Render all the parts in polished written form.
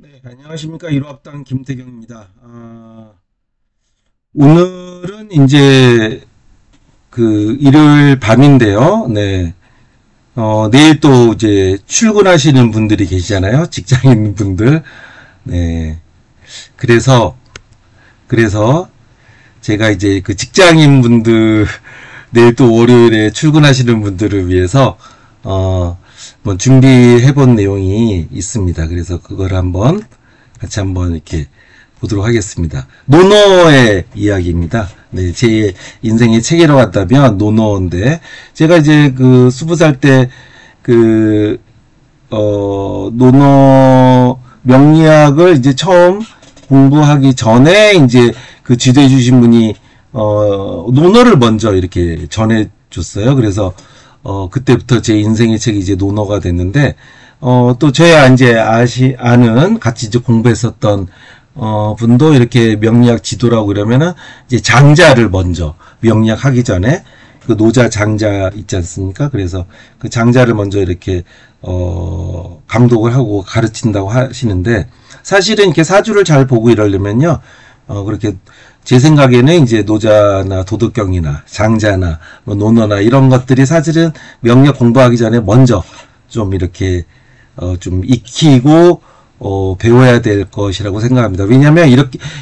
네, 안녕하십니까. 1호학당 김태경입니다. 오늘은 이제 일요일 밤인데요. 네. 내일 또 이제 출근하시는 분들이 계시잖아요. 직장인 분들. 네. 그래서 제가 이제 그 직장인 분들, 내일 또 월요일에 출근하시는 분들을 위해서, 뭐 준비해 본 내용이 있습니다. 그래서 그걸 같이 한번 이렇게 보도록 하겠습니다. 노노의 이야기입니다. 네, 제 인생의 책이라고 한다면 노노인데, 제가 이제 20살 때 노노 명리학을 이제 처음 공부하기 전에 이제 지도해 주신 분이 노노를 먼저 이렇게 전해 줬어요. 그래서 그때부터 제 인생의 책이 이제 노노가 됐는데, 또 저야 이제 아는, 같이 이제 공부했었던, 분도 이렇게 명리학 지도라고 그러면은, 이제 장자를 먼저, 명리학 하기 전에, 노자 장자 있지 않습니까? 그래서 그 장자를 먼저 이렇게, 감독을 하고 가르친다고 하시는데, 사실은 이렇게 사주를 잘 보고 이러려면요, 그렇게, 제 생각에는 이제 노자나 도덕경이나 장자나 뭐 논어나 이런 것들이 사실은 명리학 공부하기 전에 먼저 좀 이렇게 좀 익히고 배워야 될 것이라고 생각합니다. 왜냐하면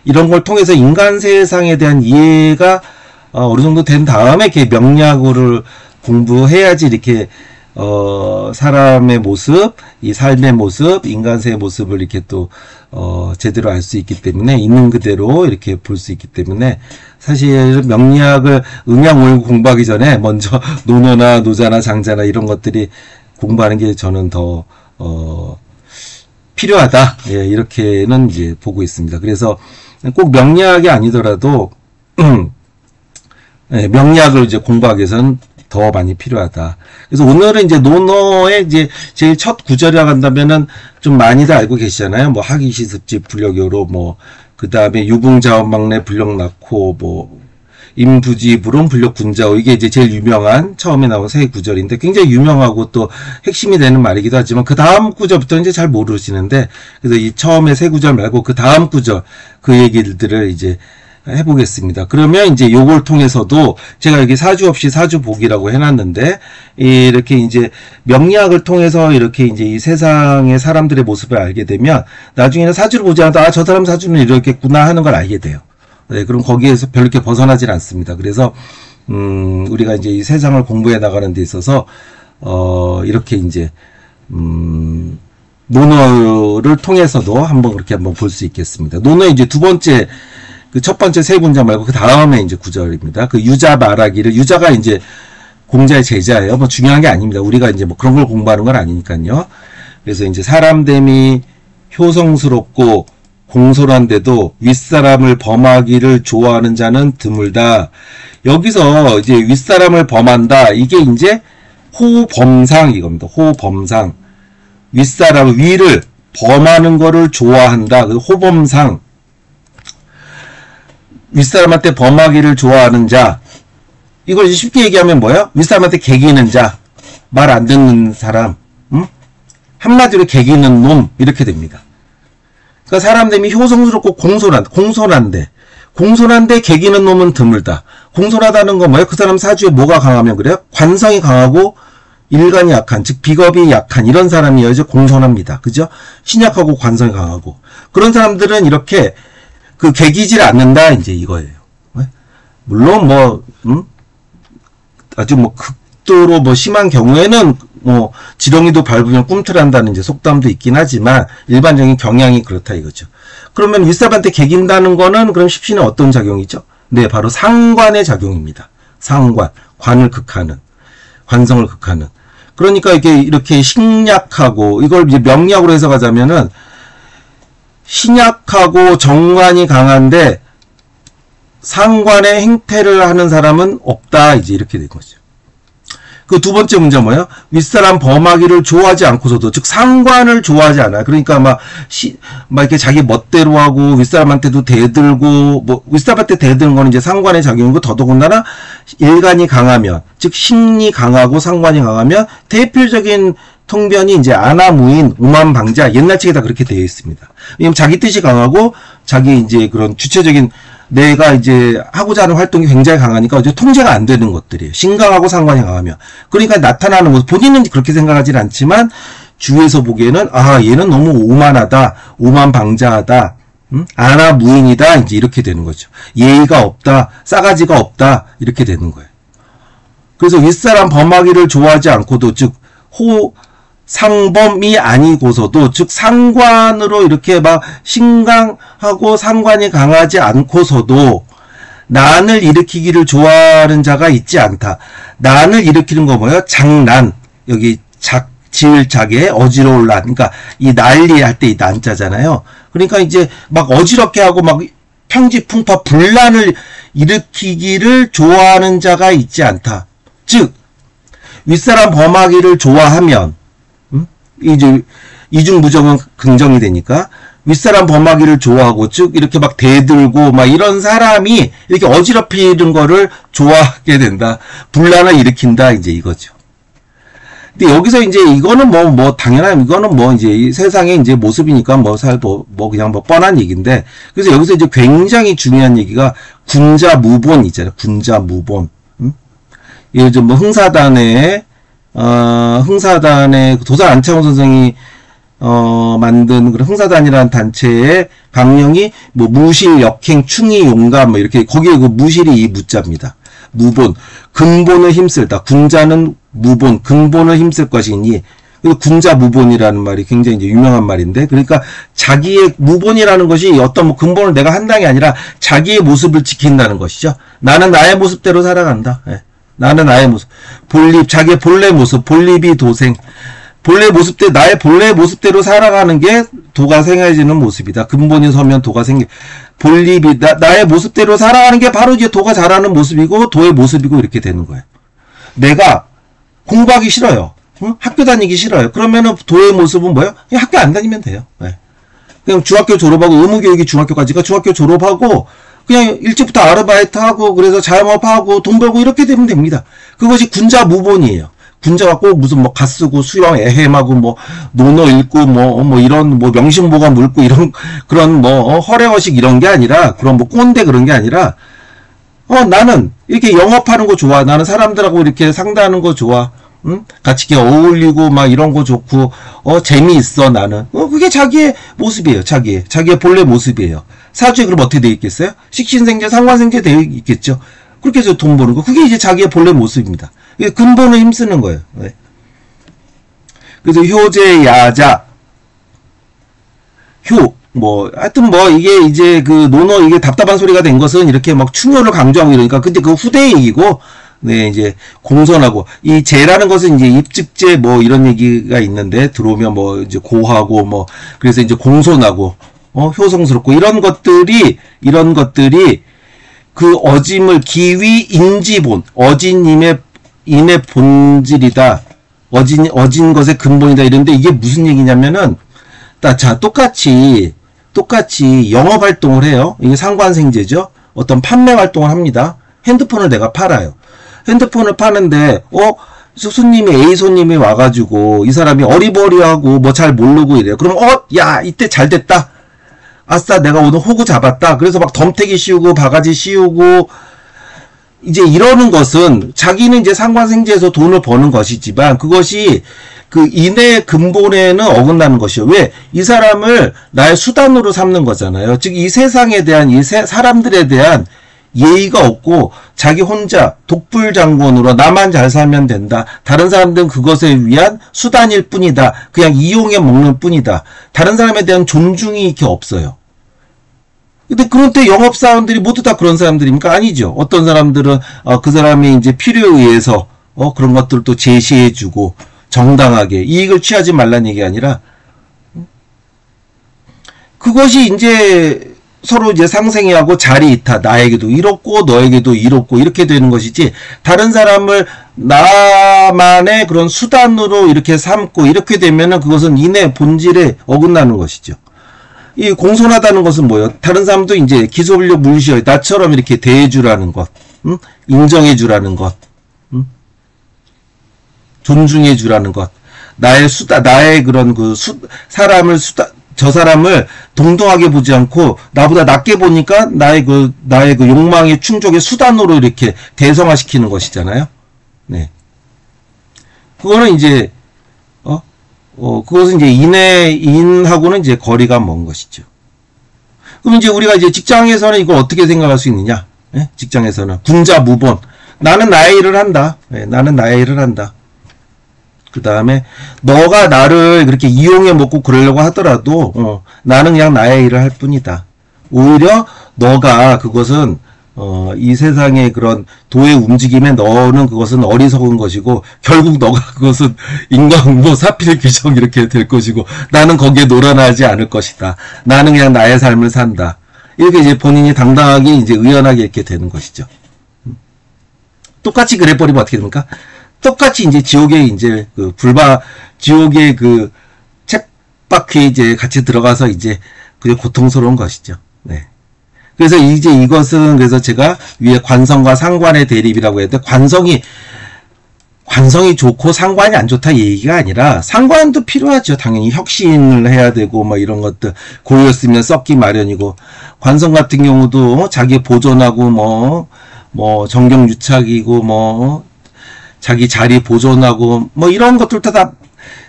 이런 걸 통해서 인간 세상에 대한 이해가 어느 정도 된 다음에 이렇게 명리학을 공부해야지 이렇게 사람의 모습, 이 삶의 모습, 인간세의 모습을 이렇게 또, 제대로 알 수 있기 때문에, 있는 그대로 이렇게 볼 수 있기 때문에, 사실 명리학을 음양올고 공부하기 전에 먼저 노노나 노자나 장자나 이런 것들이 공부하는 게 저는 더, 필요하다. 예, 이렇게는 이제 보고 있습니다. 그래서 꼭 명리학이 아니더라도, 예, 명리학을 이제 공부하기 위해서는 더 많이 필요하다. 그래서 오늘은 이제 논어의 이제 제일 첫 구절이라고 한다면은 좀 많이들 알고 계시잖아요. 뭐 하기시습지 불력요로 뭐 그 다음에 유붕자원막내 불력낙호 뭐 임부지불온 불력군자오, 이게 이제 제일 유명한 처음에 나온 세 구절인데 굉장히 유명하고 또 핵심이 되는 말이기도 하지만 그 다음 구절부터 이제 잘 모르시는데, 그래서 이 처음에 세 구절 말고 그 다음 구절 그 얘기들을 이제 해보겠습니다. 그러면 이제 요걸 통해서도 제가 여기 사주 없이 사주 보기라고 해놨는데, 이렇게 이제 명리학을 통해서 이렇게 이제 이 세상의 사람들의 모습을 알게 되면 나중에는 사주를 보지 않아도 저 사람 사주는 이렇겠구나 하는 걸 알게 돼요. 네, 그럼 거기에서 별로 이렇게 벗어나질 않습니다. 그래서 우리가 이제 이 세상을 공부해 나가는 데 있어서 이렇게 이제 논어를 통해서도 그렇게 한번 볼 수 있겠습니다. 논어의 이제 두 번째, 첫 번째 세 문장 말고 그 다음에 이제 구절입니다. 유자 말하기를, 유자가 이제 공자의 제자예요. 뭐 중요한 게 아닙니다. 우리가 이제 뭐 그런 걸 공부하는 건 아니니까요. 그래서 이제 사람됨이 효성스럽고 공손한데도 윗사람을 범하기를 좋아하는 자는 드물다. 여기서 이제 윗사람을 범한다. 이게 이제 호범상 이겁니다. 호범상. 윗사람, 위를 범하는 거를 좋아한다. 그 호범상. 윗사람한테 범하기를 좋아하는 자. 이걸 쉽게 얘기하면 뭐예요? 윗사람한테 개기는 자. 말 안 듣는 사람. 한마디로 개기는 놈. 이렇게 됩니다. 그러니까 사람됨이 효성스럽고 공손한데 개기는 놈은 드물다. 공손하다는 건 뭐예요? 그 사람 사주에 뭐가 강하면 그래요? 관성이 강하고 일간이 약한, 즉 비겁이 약한 이런 사람이어야 이제 공손합니다. 그죠? 신약하고 관성이 강하고. 그런 사람들은 이렇게 개기질 않는다, 이제 이거예요. 물론 아주 극도로 심한 경우에는 지렁이도 밟으면 꿈틀한다는 이제 속담도 있긴 하지만 일반적인 경향이 그렇다 이거죠. 그러면 윗사람한테 개긴다는 거는 그럼 십신의 어떤 작용이죠? 네, 바로 상관의 작용입니다. 상관, 관을 극하는, 관성을 극하는. 그러니까 이렇게 신약하고, 이걸 이제 명리학으로 해석하자면은 신약하고 정관이 강한데 상관의 행태를 하는 사람은 없다, 이제 이렇게 된 거죠. 그 두 번째 문제는 뭐예요? 윗사람 범하기를 좋아하지 않고서도, 즉 상관을 좋아하지 않아요. 그러니까 막 이렇게 자기 멋대로 하고 윗사람한테도 대들고, 윗사람한테 대드는 거는 이제 상관의 작용이고, 더더군다나 일간이 강하면, 즉 신이 강하고 상관이 강하면 대표적인 통변이 이제 아나무인, 오만방자, 옛날 책에 다 그렇게 되어 있습니다. 왜냐면 자기 뜻이 강하고, 자기 이제 그런 주체적인, 내가 이제 하고자 하는 활동이 굉장히 강하니까 이제 통제가 안 되는 것들이에요. 신강하고 상관이 강하면. 그러니까 나타나는 모습, 본인은 그렇게 생각하진 않지만, 주위에서 보기에는, 아, 얘는 너무 오만하다, 오만방자하다, 아나무인이다, 이제 이렇게 되는 거죠. 예의가 없다, 싸가지가 없다, 이렇게 되는 거예요. 그래서 윗사람 범하기를 좋아하지 않고도, 즉, 상범이 아니고서도, 즉 상관으로 이렇게 막 신강하고 상관이 강하지 않고서도 난을 일으키기를 좋아하는 자가 있지 않다. 난을 일으키는 거 뭐예요? 장난. 여기 지을 자게 어지러울 난. 그러니까 이 난리할 때 이 난자잖아요. 그러니까 이제 막 어지럽게 하고 막 평지풍파 분란을 일으키기를 좋아하는 자가 있지 않다. 즉 윗사람 범하기를 좋아하면 이제 이중부정은 긍정이 되니까 윗사람 범하기를 좋아하고 즉 이렇게 막 대들고 막 이런 사람이 이렇게 어지럽히는 거를 좋아하게 된다. 분란을 일으킨다 이제 이거죠. 근데 여기서 이제 이거는 뭐 당연한 이거는 뭐 이제 이 세상의 이제 모습이니까 뭐 그냥 뭐 뻔한 얘기인데 그래서 여기서 이제 굉장히 중요한 얘기가 군자무본 있잖아요. 군자무본. 요즘 뭐 흥사단의 도산 안창호 선생이 만든 그런 흥사단이라는 단체의 강령이 뭐 무실, 역행, 충의, 용감 뭐 이렇게 거기에 그 무실이 이 무자입니다. 무본, 근본을 힘쓸다. 군자는 무본, 근본을 힘쓸 것이니. 그리고 군자무본이라는 말이 굉장히 이제 유명한 말인데, 그러니까 자기의 무본이라는 것이 어떤 뭐 근본을 내가 한다는 게 아니라 자기의 모습을 지킨다는 것이죠. 나는 나의 모습대로 살아간다. 예. 나는 나의 모습. 자기의 본래 모습, 본립이 도생. 본래 모습대로, 나의 본래 모습대로 살아가는 게 도가 생겨지는 모습이다. 근본이 서면 도가 본립이, 나의 모습대로 살아가는 게 바로 이제 도가 자라는 모습이고, 도의 모습이고, 이렇게 되는 거예요. 내가 공부하기 싫어요. 응? 학교 다니기 싫어요. 그러면은 도의 모습은 뭐예요? 그냥 학교 안 다니면 돼요. 네. 그냥 중학교 졸업하고, 의무교육이 중학교까지가 중학교 졸업하고, 그냥 일찍부터 아르바이트하고, 그래서 자영업하고, 돈 벌고, 이렇게 되면 됩니다. 그것이 군자무본이에요. 군자가 꼭 무슨 뭐 갓쓰고 수영 애헴하고 뭐 논어 읽고 뭐 이런 뭐 명심보가 묽고 이런 그런 뭐 허례허식 이런 게 아니라 그런 뭐 꼰대 그런 게 아니라 나는 이렇게 영업하는 거 좋아. 나는 사람들하고 이렇게 상대하는 거 좋아. 응? 같이 이렇게 어울리고 막 이런 거 좋고 재미있어 나는. 그게 자기의 모습이에요. 자기의 본래 모습이에요. 사주에 그럼 어떻게 돼 있겠어요? 식신생재 상관생재 되어 있겠죠. 그렇게 해서 돈 버는 거. 그게 이제 자기의 본래 모습입니다. 근본을 힘쓰는 거예요. 네. 그래서 효제, 야자, 하여튼 이게 이제 논어, 이게 답답한 소리가 된 것은 이렇게 막 충효를 강조하고 이러니까, 근데 그 후대 얘기고, 네, 이제 공손하고, 이 제라는 것은 이제 입직제 이런 얘기가 있는데, 들어오면 이제 고하고 그래서 이제 공손하고, 효성스럽고, 이런 것들이, 그 어짐을 기위 인지본, 인의 본질이다. 어진 것의 근본이다. 이런데 이게 무슨 얘기냐면은, 똑같이 영업 활동을 해요. 이게 상관생제죠. 어떤 판매 활동을 합니다. 핸드폰을 내가 팔아요. 핸드폰을 파는데, 손님이, A 손님이 와가지고, 이 사람이 어리버리하고, 잘 모르고 이래요. 그럼, 야, 이때 잘 됐다. 아싸, 내가 오늘 호구 잡았다. 그래서 막 덤태기 씌우고, 바가지 씌우고, 이제 이러는 것은 자기는 이제 상관생제에서 돈을 버는 것이지만 그것이 그 인의 근본에는 어긋나는 것이요. 왜? 이 사람을 나의 수단으로 삼는 거잖아요. 즉 이 세상에 대한 사람들에 대한 예의가 없고 자기 혼자 독불장군으로 나만 잘 살면 된다. 다른 사람들은 그것에 위한 수단일 뿐이다. 그냥 이용해 먹는 뿐이다. 다른 사람에 대한 존중이 이렇게 없어요. 근데 그런데 영업사원들이 모두 다 그런 사람들입니까? 아니죠. 어떤 사람들은 그 사람의 이제 필요에 의해서 그런 것들을 또 제시해주고 정당하게 이익을 취하지 말라는 얘기 아니라 그것이 이제 서로 이제 상생해하고 자리이타 나에게도 이롭고 너에게도 이롭고 이렇게 되는 것이지 다른 사람을 나만의 그런 수단으로 이렇게 삼고 이렇게 되면은 그것은 인의 본질에 어긋나는 것이죠. 이 공손하다는 것은 뭐예요? 다른 사람도 이제 기소불력 물시어 나처럼 이렇게 대해주라는 것, 인정해주라는 것, 존중해주라는 것. 나의 그런 저 사람을 동등하게 보지 않고 나보다 낮게 보니까 나의 그 욕망의 충족의 수단으로 이렇게 대성화시키는 것이잖아요. 네. 그거는 이제 그것은 이제 인하고는 이제 거리가 먼 것이죠. 그럼 이제 우리가 이제 직장에서는 이걸 어떻게 생각할 수 있느냐? 예? 직장에서는 군자무본. 나는 나의 일을 한다. 예, 나는 나의 일을 한다. 그 다음에 너가 나를 그렇게 이용해 먹고 그러려고 하더라도 나는 그냥 나의 일을 할 뿐이다. 오히려 너가 그것은 이 세상의 그런 도의 움직임에 너는 그것은 어리석은 것이고 결국 너가 그것은 인과응보 사필규정 이렇게 될 것이고 나는 거기에 놀아나지 않을 것이다. 나는 그냥 나의 삶을 산다. 이렇게 이제 본인이 당당하게 이제 의연하게 이렇게 되는 것이죠. 똑같이 그래 버리면 어떻게 됩니까? 똑같이 이제 지옥에 이제 지옥의 그 쳇바퀴에 이제 같이 들어가서 이제 그게 고통스러운 것이죠. 네. 그래서 이제 이것은 그래서 제가 위에 관성과 상관의 대립이라고 했는데 관성이 좋고 상관이 안 좋다 얘기가 아니라 상관도 필요하죠. 당연히 혁신을 해야 되고 뭐 이런 것들 고였으면 썩기 마련이고 관성 같은 경우도 자기 보존하고 뭐 정경유착이고 자기 자리 보존하고 이런 것들도 다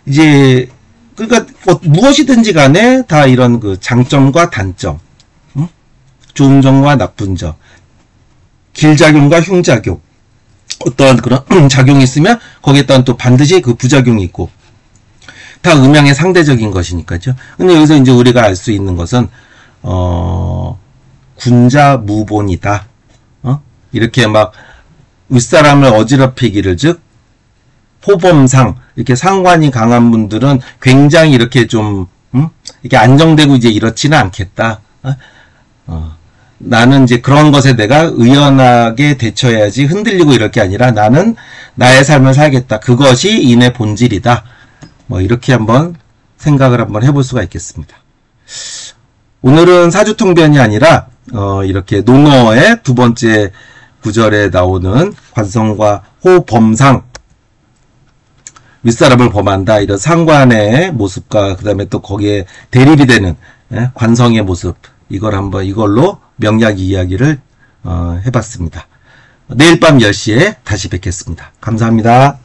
이제 그러니까 무엇이든지 간에 다 이런 그 장점과 단점, 좋은 점과 나쁜 점, 길작용과 흉작용, 어떠한 그런 작용이 있으면 거기에 따른 또 반드시 그 부작용이 있고 다 음양의 상대적인 것이니까죠. 근데 여기서 이제 우리가 알 수 있는 것은 군자무본이다. 이렇게 막 윗사람을 어지럽히기를 즉 호범상 이렇게 상관이 강한 분들은 굉장히 이렇게 좀 이렇게 안정되고 이제 이렇지는 않겠다. 나는 이제 그런 것에 내가 의연하게 대처해야지 흔들리고 이럴 게 아니라 나는 나의 삶을 살겠다. 그것이 인의 본질이다. 이렇게 한번 생각을 한번 해볼 수가 있겠습니다. 오늘은 사주통변이 아니라 이렇게 농어의 두 번째 구절에 나오는 관성과 호범상 윗사람을 범한다 이런 상관의 모습과 그 다음에 또 거기에 대립이 되는 관성의 모습 이걸로 명략 이야기를 해봤습니다. 내일 밤 10시에 다시 뵙겠습니다. 감사합니다.